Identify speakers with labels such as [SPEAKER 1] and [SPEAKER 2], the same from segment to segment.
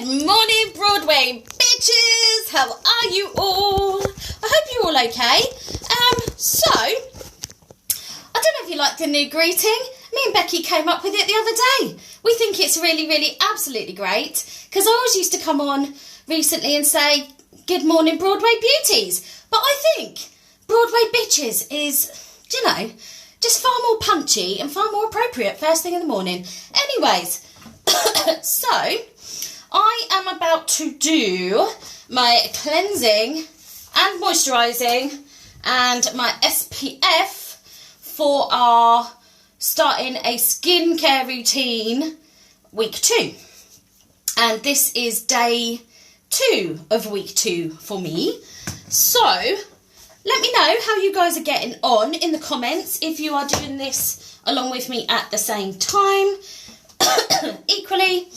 [SPEAKER 1] Good morning, Broadway bitches! How are you all? I hope you're all okay. So, I don't know if you like the new greeting. Me and Becky came up with it the other day. We think it's really, really absolutely great, because I always used to come on recently and say, good morning, Broadway beauties. But I think Broadway bitches is, just far more punchy and far more appropriate first thing in the morning. Anyways, so I am about to do my cleansing and moisturising and my SPF for our starting a skincare routine week 2. And this is day 2 of week 2 for me. So let me know how you guys are getting on in the comments if you are doing this along with me at the same time. Equally,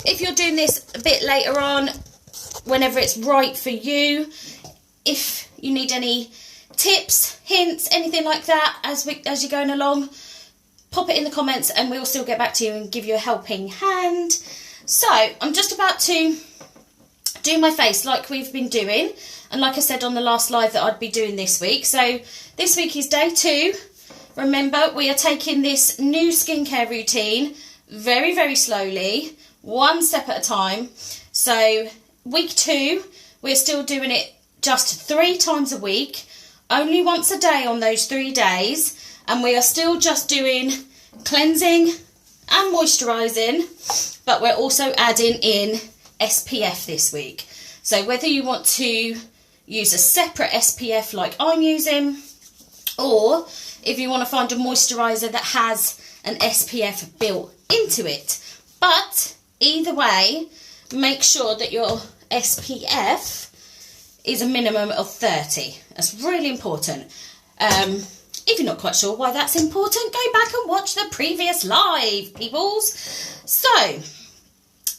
[SPEAKER 1] if you're doing this a bit later on, whenever it's right for you, if you need any tips, hints, anything like that as you're going along, pop it in the comments and we'll still get back to you and give you a helping hand. So I'm just about to do my face like we've been doing, and like I said on the last live that I'd be doing this week. So this week is day 2. Remember, we are taking this new skincare routine very, very slowly, one step at a time. So week 2, we're still doing it just 3 times a week, only once a day on those 3 days, and we are still just doing cleansing and moisturising, but we're also adding in SPF this week. So whether you want to use a separate SPF like I'm using, or if you want to find a moisturiser that has an SPF built into it. But either way, make sure that your SPF is a minimum of 30. That's really important. If you're not quite sure why that's important, go back and watch the previous live, peoples. So,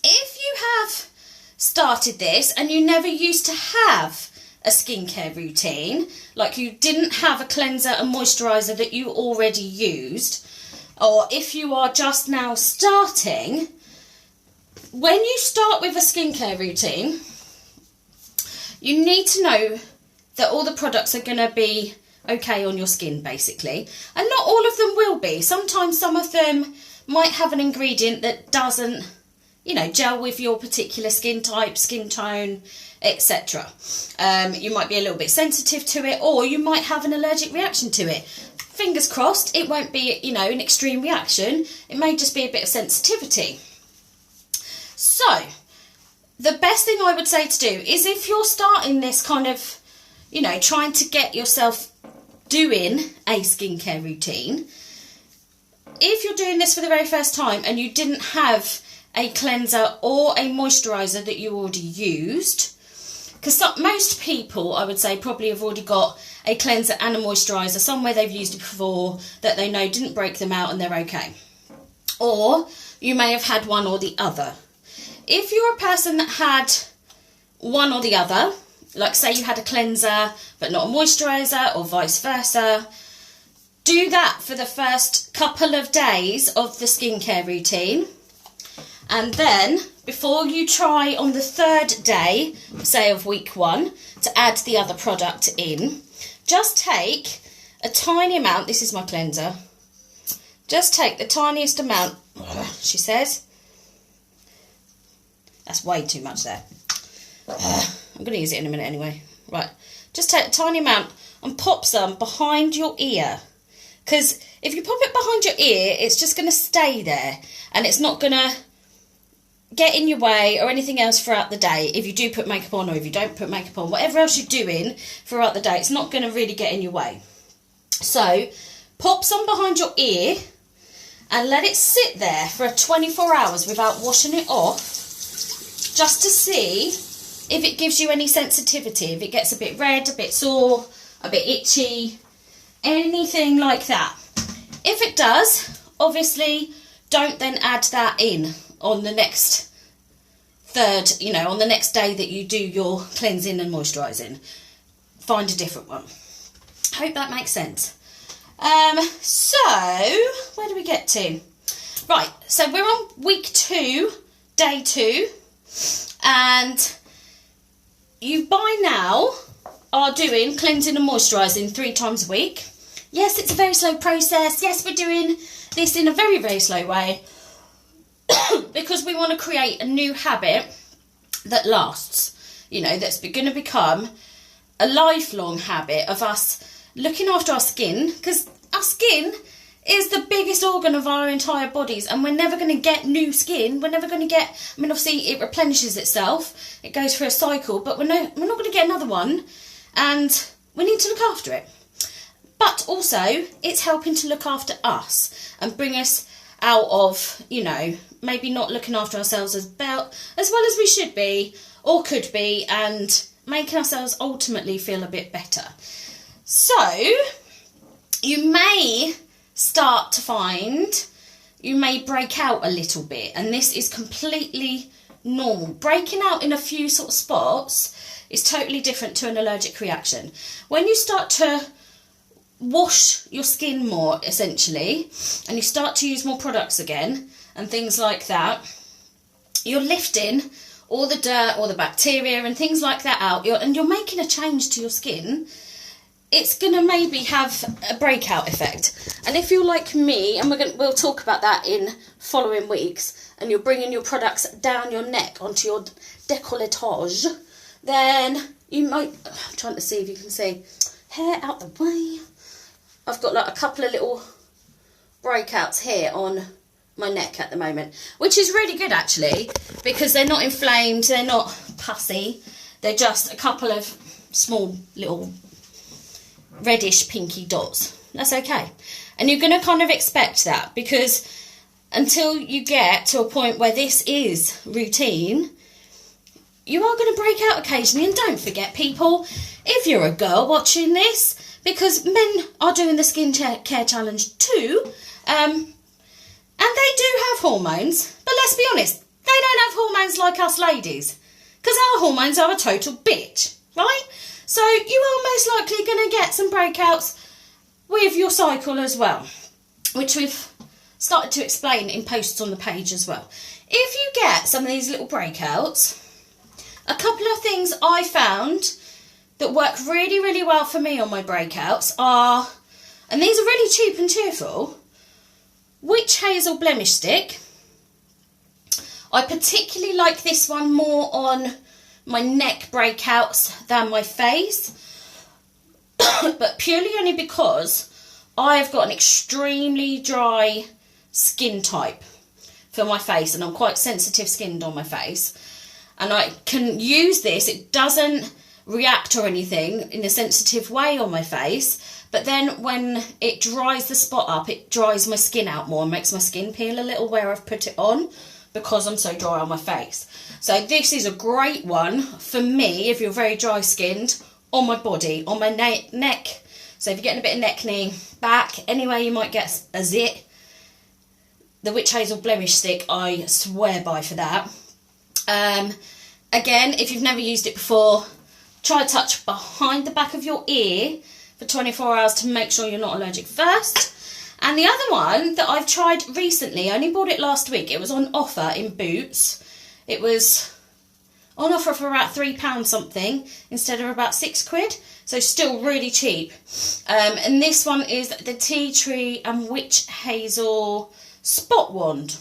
[SPEAKER 1] if you have started this and you never used to have a skincare routine, like you didn't have a cleanser and moisturiser that you already used, or if you are just now starting, when you start with a skincare routine, you need to know that all the products are going to be okay on your skin, basically. And not all of them will be. Sometimes some of them might have an ingredient that doesn't, gel with your particular skin type, skin tone, etc. You might be a little bit sensitive to it, or you might have an allergic reaction to it. Fingers crossed, it won't be, an extreme reaction. It may just be a bit of sensitivity. So, the best thing I would say to do is if you're starting this kind of, trying to get yourself doing a skincare routine, if you're doing this for the very first time and you didn't have a cleanser or a moisturiser that you already used, because most people, I would say, probably have already got a cleanser and a moisturiser somewhere they've used it before that they know didn't break them out and they're okay. Or you may have had one or the other. If you're a person that had one or the other, like say you had a cleanser but not a moisturiser or vice versa, do that for the first couple of days of the skincare routine. And then, before you try on the 3rd day, say of week 1, to add the other product in, just take a tiny amount. This is my cleanser. Just take the tiniest amount, she says. That's way too much there. I'm going to use it in a minute anyway. Right, just take a tiny amount and pop some behind your ear. Because if you pop it behind your ear, it's just going to stay there. And it's not going to get in your way or anything else throughout the day. If you do put makeup on or if you don't put makeup on, whatever else you're doing throughout the day, it's not going to really get in your way. So pop some behind your ear and let it sit there for 24 hours without washing it off, just to see if it gives you any sensitivity, if it gets a bit red, a bit sore, a bit itchy, anything like that. If it does, obviously don't then add that in on the next on the next day that you do your cleansing and moisturising. Find a different one. Hope that makes sense. So, where do we get to? Right, so we're on week 2, day 2. And you by now are doing cleansing and moisturising 3 times a week. Yes, it's a very slow process. Yes, we're doing this in a very, very slow way because we want to create a new habit that lasts, you know, that's going to become a lifelong habit of us looking after our skin, because our skin is the biggest organ of our entire bodies, and we're never going to get new skin. We're never going to get, I mean, obviously it replenishes itself, it goes through a cycle, but we're not going to get another one, and we need to look after it. But also, it's helping to look after us and bring us out of, you know, maybe not looking after ourselves as well as we should be or could be, and making ourselves ultimately feel a bit better. So, you may start to find you may break out a little bit, and this is completely normal. Breaking out in a few sort of spots is totally different to an allergic reaction. When you start to wash your skin more, essentially, and you start to use more products again and things like that, you're lifting all the dirt, all the bacteria and things like that out, and you're making a change to your skin. It's going to maybe have a breakout effect. And if you're like me, and we'll talk about that in following weeks, and you're bringing your products down your neck onto your décolletage, then you might, I'm trying to see if you can see, hair out the way. I've got like a couple of little breakouts here on my neck at the moment, which is really good actually, because they're not inflamed, they're not pussy, they're just a couple of small little reddish pinky dots. That's okay. And you're going to kind of expect that, because until you get to a point where this is routine, you are going to break out occasionally. And don't forget, people, if you're a girl watching this, because men are doing the skin care challenge too, and they do have hormones, but let's be honest, they don't have hormones like us ladies, because our hormones are a total bitch, right? So you are most likely going to get some breakouts with your cycle as well, which we've started to explain in posts on the page as well. If you get some of these little breakouts, a couple of things I found that work really, really well for me on my breakouts are, and these are really cheap and cheerful, Witch Hazel Blemish Stick. I particularly like this one more on my neck breakouts than my face, but purely only because I've got an extremely dry skin type for my face, and I'm quite sensitive skinned on my face, and I can use this. It doesn't react or anything in a sensitive way on my face, but then when it dries the spot up, it dries my skin out more and makes my skin peel a little where I've put it on, because I'm so dry on my face. So this is a great one for me if you're very dry skinned, on my body, on my neck. So if you're getting a bit of neck, knee, back, anywhere you might get a zit, the Witch Hazel Blemish Stick I swear by for that. Again, if you've never used it before, try a touch behind the back of your ear for 24 hours to make sure you're not allergic first. And the other one that I've tried recently, I only bought it last week. It was on offer in Boots. It was on offer for about £3 something instead of about £6. So still really cheap. And this one is the Tea Tree and Witch Hazel Spot Wand.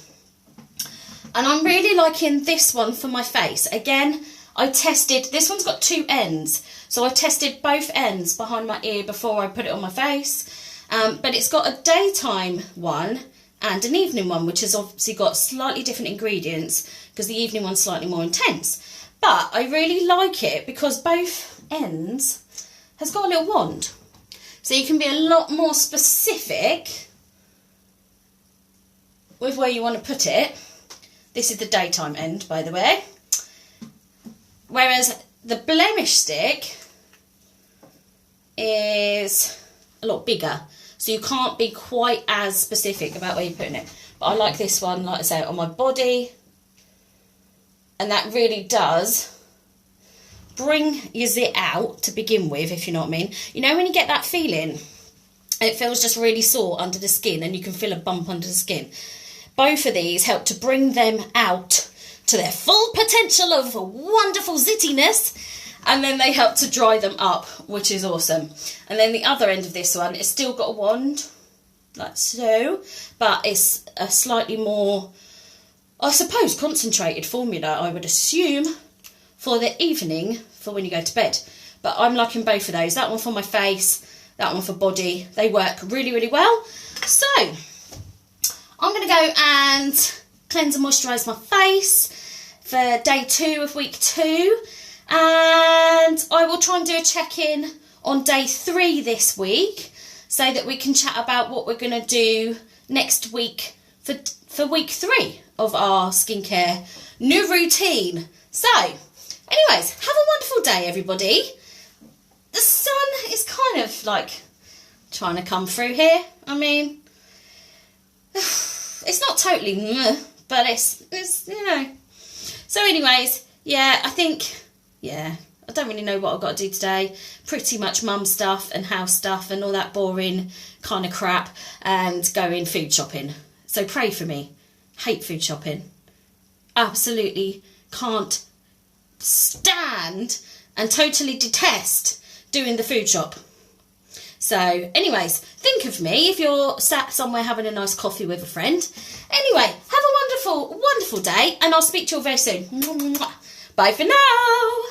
[SPEAKER 1] And I'm really liking this one for my face. Again, I tested, this one's got 2 ends, so I tested both ends behind my ear before I put it on my face, but it's got a daytime one and an evening one, which has obviously got slightly different ingredients, because the evening one's slightly more intense. But I really like it because both ends has got a little wand, so you can be a lot more specific with where you want to put it. This is the daytime end, by the way. Whereas the blemish stick is a lot bigger, so you can't be quite as specific about where you're putting it. But I like this one, like I say, on my body, and that really does bring your zit out to begin with, if you know what I mean. You know when you get that feeling, it feels just really sore under the skin and you can feel a bump under the skin. Both of these help to bring them out to their full potential of wonderful zittiness. And then they help to dry them up, which is awesome. And then the other end of this one, it's still got a wand, like so, but it's a slightly more, I suppose, concentrated formula, I would assume, for the evening, for when you go to bed. But I'm liking both of those. That one for my face, that one for body. They work really, really well. So, I'm going to go and cleanse and moisturise my face for day 2 of week 2. And I will try and do a check-in on day 3 this week so that we can chat about what we're going to do next week for week 3 of our skincare new routine. So, anyways, have a wonderful day, everybody. The sun is kind of like trying to come through here. I mean, it's not totally but it's you know. So anyways, yeah, I think, yeah, I don't really know what I've got to do today. Pretty much mum stuff and house stuff and all that boring kind of crap, and going food shopping. So pray for me. Hate food shopping. Absolutely can't stand and totally detest doing the food shop. So anyways, think of me if you're sat somewhere having a nice coffee with a friend. Anyway, have a wonderful, wonderful day, and I'll speak to you all very soon. Bye for now.